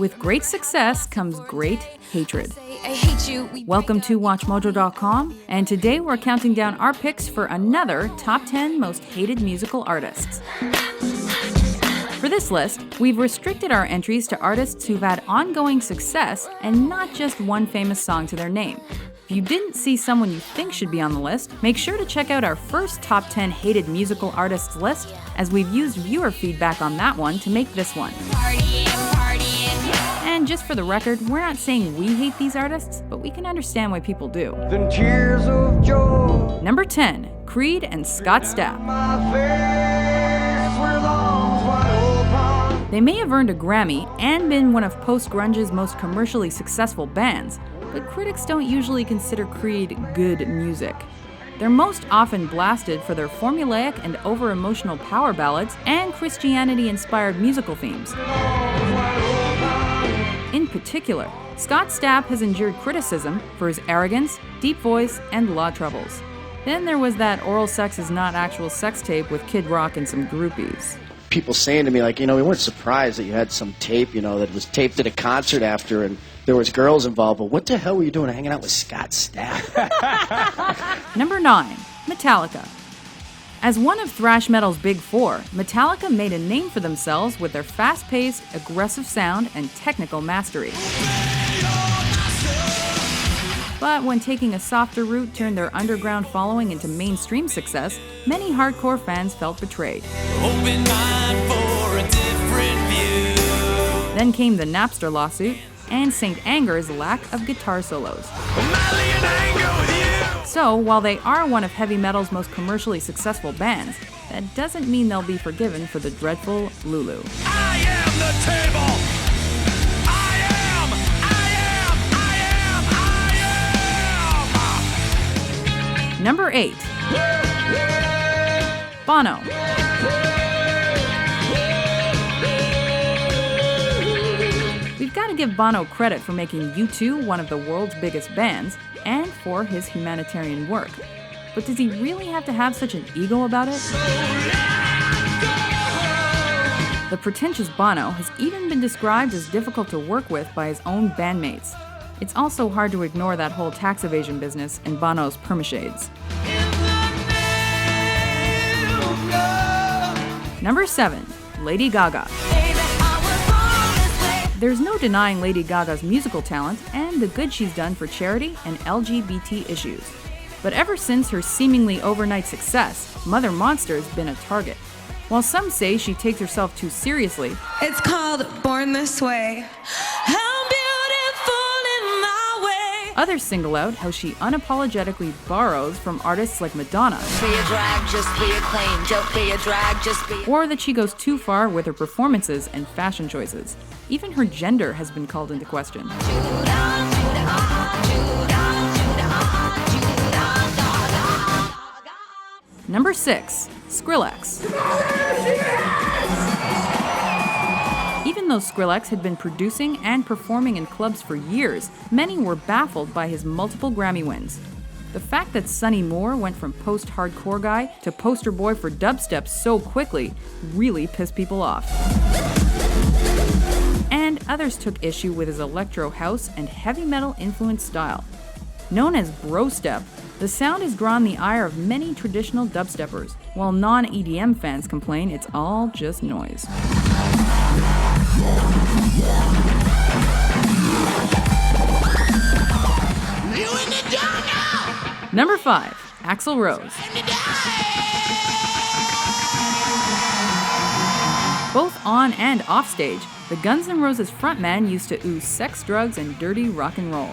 With great success comes great hatred. Welcome to WatchMojo.com, and today we're counting down our picks for another Top 10 Most Hated Musical Artists. For this list, we've restricted our entries to artists who've had ongoing success and not just one famous song to their name. If you didn't see someone you think should be on the list, make sure to check out our first Top 10 Hated Musical Artists list, as we've used viewer feedback on that one to make this one. And just for the record, we're not saying we hate these artists, but we can understand why people do. Then tears of joy. Number 10, Creed and Scott Stapp. They may have earned a Grammy and been one of post-grunge's most commercially successful bands, but critics don't usually consider Creed good music. They're most often blasted for their formulaic and over-emotional power ballads and Christianity-inspired musical themes. In particular, Scott Stapp has endured criticism for his arrogance, deep voice, and law troubles. Then there was that Oral Sex Is Not Actual Sex tape with Kid Rock and some groupies. People saying to me, like, we weren't surprised that you had some tape, that was taped at a concert after and there was girls involved, but what the hell were you doing hanging out with Scott Stapp? Number 9, Metallica. As one of thrash metal's big four, Metallica made a name for themselves with their fast-paced, aggressive sound and technical mastery. But when taking a softer route turned their underground following into mainstream success, many hardcore fans felt betrayed. Open mind for a different view. Then came the Napster lawsuit and St. Anger's lack of guitar solos. So, while they are one of heavy metal's most commercially successful bands, that doesn't mean they'll be forgiven for the dreadful Lulu. I am the table. I am. Number 8. Bono. We've got to give Bono credit for making U2 one of the world's biggest bands, and for his humanitarian work. But does he really have to have such an ego about it? The pretentious Bono has even been described as difficult to work with by his own bandmates. It's also hard to ignore that whole tax evasion business in Bono's permashades. Number 7, Lady Gaga. There's no denying Lady Gaga's musical talent and the good she's done for charity and LGBT issues. But ever since her seemingly overnight success, Mother Monster's been a target. While some say she takes herself too seriously, it's called Born This Way. I'm beautiful in my way. Others single out how she unapologetically borrows from artists like Madonna. Be a drag, just be a queen. Don't be a drag, just be. Or that she goes too far with her performances and fashion choices. Even her gender has been called into question. Number 6, Skrillex. Even though Skrillex had been producing and performing in clubs for years, many were baffled by his multiple Grammy wins. The fact that Sonny Moore went from post-hardcore guy to poster boy for dubstep so quickly really pissed people off. And others took issue with his electro house and heavy metal influenced style. Known as bro step, the sound has drawn the ire of many traditional dubsteppers, while non-EDM fans complain it's all just noise. Number 5, Axl Rose. Both on and off stage, the Guns N' Roses frontman used to ooze sex, drugs, and dirty rock and roll.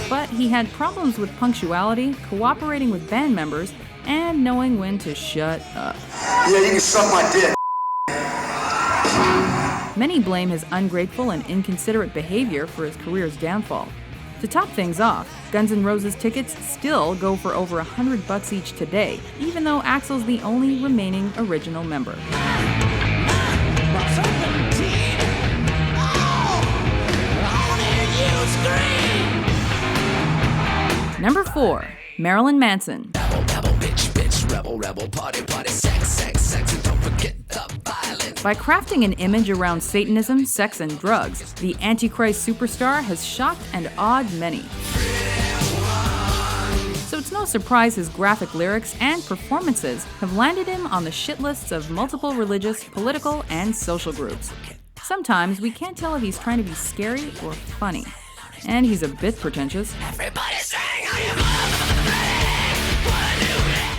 But he had problems with punctuality, cooperating with band members, and knowing when to shut up. Yeah, you can suck my dick. Many blame his ungrateful and inconsiderate behavior for his career's downfall. To top things off, Guns N' Roses tickets still go for over $100 each today, even though Axl's the only remaining original member. Number 4, Marilyn Manson. rebel, party, party, sex, sex, sex, and don't forget the violence. By crafting an image around Satanism, sex, and drugs, the Antichrist superstar has shocked and awed many. So it's no surprise his graphic lyrics and performances have landed him on the shit lists of multiple religious, political, and social groups. Sometimes we can't tell if he's trying to be scary or funny. And he's a bit pretentious.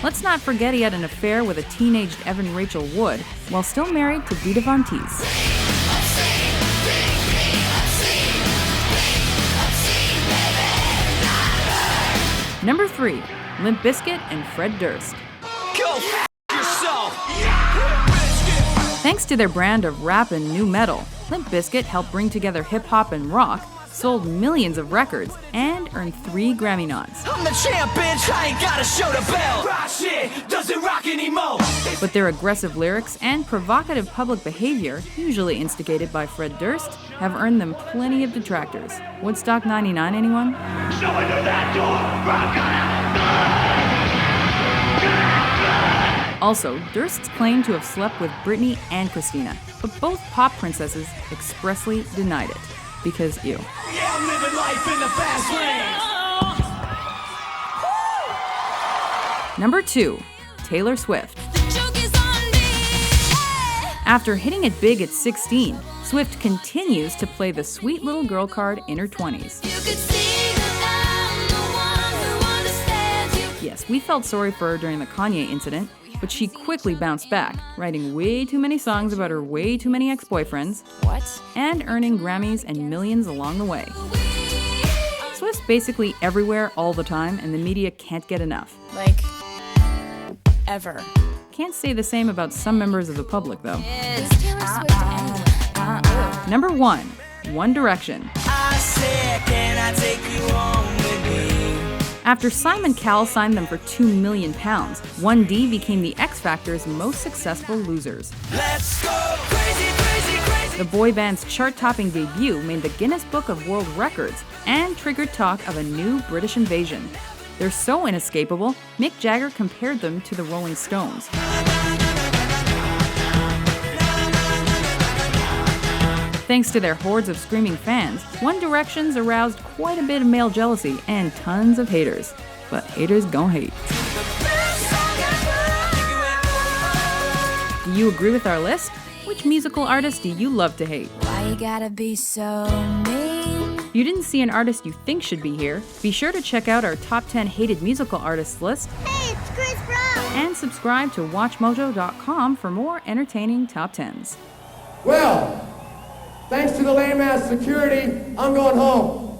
Let's not forget he had an affair with a teenaged Evan Rachel Wood while still married to Dita Von Teese. Number 3, Limp Bizkit and Fred Durst. Go f*** yourself! Thanks to their brand of rap and nu metal, Limp Bizkit helped bring together hip-hop and rock, sold millions of records, and earned 3 Grammy nods. I'm the champ, bitch, I ain't gotta show the bell. Rock shit doesn't rock anymore. But their aggressive lyrics and provocative public behavior, usually instigated by Fred Durst, have earned them plenty of detractors. Woodstock 99, anyone? Also, Durst's claimed to have slept with Britney and Christina, but both pop princesses expressly denied it. Because ew. Yeah, I'm living life in the fast lane. Number 2, Taylor Swift. After hitting it big at 16, Swift continues to play the sweet little girl card in her 20s. Yes, we felt sorry for her during the Kanye incident, but she quickly bounced back, writing way too many songs about her way too many ex-boyfriends, and earning Grammys and millions along the way. Swift's basically everywhere all the time, and the media can't get enough. Like, ever. Can't say the same about some members of the public, though. Is Taylor Swift anyway? Number 1, One Direction. I said, can I take you home with me? After Simon Cowell signed them for £2 million, 1D became the X Factor's most successful losers. Let's go crazy, crazy, crazy. The boy band's chart-topping debut made the Guinness Book of World Records and triggered talk of a new British invasion. They're so inescapable, Mick Jagger compared them to the Rolling Stones. Thanks to their hordes of screaming fans, One Direction's aroused quite a bit of male jealousy and tons of haters. But haters gon' hate. Do you agree with our list? Which musical artist do you love to hate? Why you gotta be so mean? If you didn't see an artist you think should be here, be sure to check out our top 10 hated musical artists list. Hey, it's Chris Brown! And subscribe to WatchMojo.com for more entertaining top 10s. Well, thanks to the lame-ass security, I'm going home.